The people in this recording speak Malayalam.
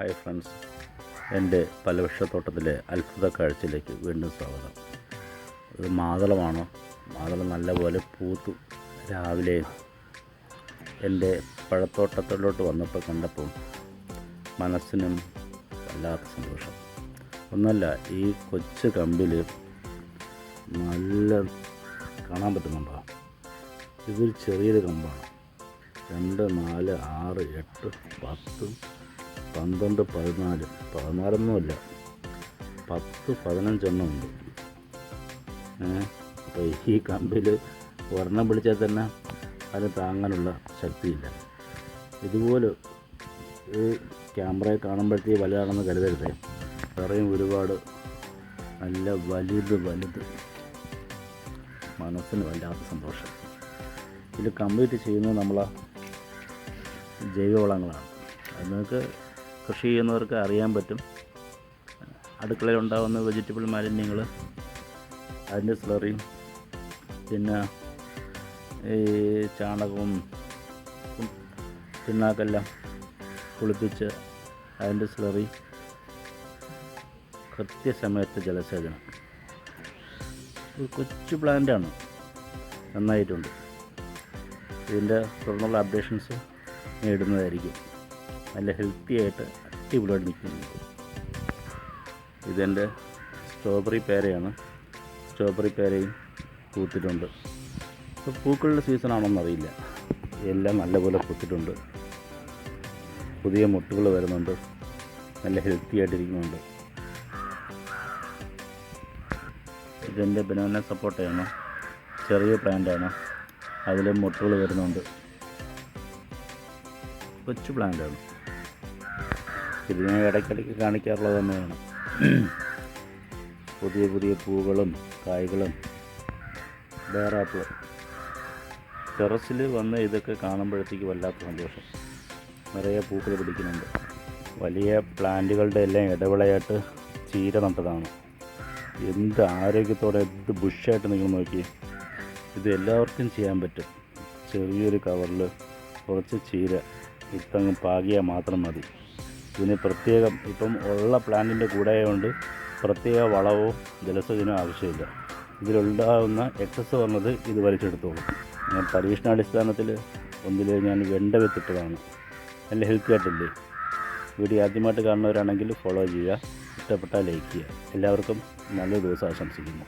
ഹായ് ഫ്രണ്ട്സ്, എൻ്റെ പലവൃക്ഷത്തോട്ടത്തിലെ അത്ഭുത കാഴ്ചയിലേക്ക് വീണ്ടും സ്വാഗതം. ഇത് മാതളമാണ്. മാതളം നല്ലപോലെ പൂത്തു. രാവിലെ എൻ്റെ പഴത്തോട്ടത്തിലോട്ട് വന്നപ്പോൾ കണ്ടപ്പോൾ മനസ്സിനും വല്ലാത്ത സന്തോഷം. ഒന്നല്ല, ഈ കൊച്ചു കമ്പിൽ നല്ല കാണാൻ പറ്റുന്നുണ്ടോ? ഇതൊരു ചെറിയൊരു കമ്പാണ്. 2, 4, 6, 8, 10, 12, 14, 14 10, 15 എണ്ണമുണ്ട്. അപ്പോൾ ഈ കമ്പിൽ ഒരെണ്ണം പിടിച്ചാൽ തന്നെ അത് താങ്ങാനുള്ള ശക്തിയില്ല. ഇതുപോലെ ഈ ക്യാമറയിൽ കാണുമ്പോഴത്തേക്ക് വലുതാണെന്ന് കരുതരുതേ. വേറെയും ഒരുപാട് നല്ല വലുത് മനസ്സിന് വല്ലാത്ത സന്തോഷം. ഇത് കംപ്ലീറ്റ് ചെയ്യുന്നത് നമ്മളെ ജൈവവളങ്ങളാണ്. അത് നിങ്ങൾക്ക് കൃഷി ചെയ്യുന്നവർക്ക് അറിയാൻ പറ്റും. അടുക്കളയിലുണ്ടാകുന്ന വെജിറ്റബിൾ മാലിന്യങ്ങൾ, അതിൻ്റെ സ്ലറിയും, പിന്നെ ഈ ചാണകവും പിണ്ണാക്കെല്ലാം കുളിപ്പിച്ച് അതിൻ്റെ സ്ലറി, കൃത്യസമയത്ത് ജലസേചനം. ഒരു കൊച്ചു പ്ലാന്റാണ്, നന്നായിട്ടുണ്ട്. ഇതിൻ്റെ തുടർന്നുള്ള അപ്ഡേഷൻസ് നേടുന്നതായിരിക്കും. നല്ല ഹെൽത്തി ആയിട്ട് അടിപൊളിയായിട്ട് നിൽക്കുന്നു. ഇതെൻ്റെ സ്ട്രോബെറി പേരയാണ്. സ്ട്രോബെറി പേരയും പൂത്തിട്ടുണ്ട്. ഇപ്പോൾ പൂക്കളുടെ സീസണാണോന്നറിയില്ല. എല്ലാം നല്ലപോലെ പൂത്തിട്ടുണ്ട്. പുതിയ മുട്ടുകൾ വരുന്നുണ്ട്. നല്ല ഹെൽത്തി ആയിട്ടിരിക്കുന്നുണ്ട്. ഇതെൻ്റെ ബനാന സപ്പോട്ടയാണ്. ചെറിയ പ്ലാന്റാണ്. അതിൽ മുട്ടുകൾ വരുന്നുണ്ട്. കൊച്ചു പ്ലാന്റാണ്. ഇത് ഞാൻ ഇടയ്ക്കിടയ്ക്ക് കാണിക്കാറുള്ളത് തന്നെയാണ്. പുതിയ പൂക്കളും കായ്കളും. ബേറാപ്പിൾ ടെറസിൽ വന്ന് ഇതൊക്കെ കാണുമ്പോഴത്തേക്ക് വല്ലാത്ത സന്തോഷം. നിറയെ പൂക്കൾ പിടിക്കുന്നുണ്ട്. വലിയ പ്ലാന്റുകളുടെ എല്ലാം ഇടവിളയായിട്ട് ചീര നട്ടതാണ്. എന്ത് ആരോഗ്യത്തോടെ, എന്ത് ബുഷായിട്ട് നിങ്ങൾ നോക്കി. ഇത് എല്ലാവർക്കും ചെയ്യാൻ പറ്റും. ചെറിയൊരു കവറിൽ കുറച്ച് ചീര ഇട്ടങ്ങ് പാകിയാൽ മാത്രം മതി. ഇതിന് പ്രത്യേകം, ഇപ്പം ഉള്ള പ്ലാന്റിൻ്റെ കൂടെ ആയതുകൊണ്ട് പ്രത്യേക വളവോ ജലസേചനമോ ആവശ്യമില്ല. ഇതിലുണ്ടാകുന്ന എക്സസ് വന്നത് ഇത് വലിച്ചെടുത്തോളും. ഞാൻ പരീക്ഷണാടിസ്ഥാനത്തിൽ ഞാൻ വെണ്ട വിത്തിട്ടതാണ്. നല്ല ഹെൽത്തി ആയിട്ടില്ലേ? വീഡിയോ ആദ്യമായിട്ട് കാണുന്നവരാണെങ്കിൽ ഫോളോ ചെയ്യുക. ഇഷ്ടപ്പെട്ടാൽ ലൈക്ക് ചെയ്യുക. എല്ലാവർക്കും നല്ലൊരു ദിവസം ആശംസിക്കുന്നു.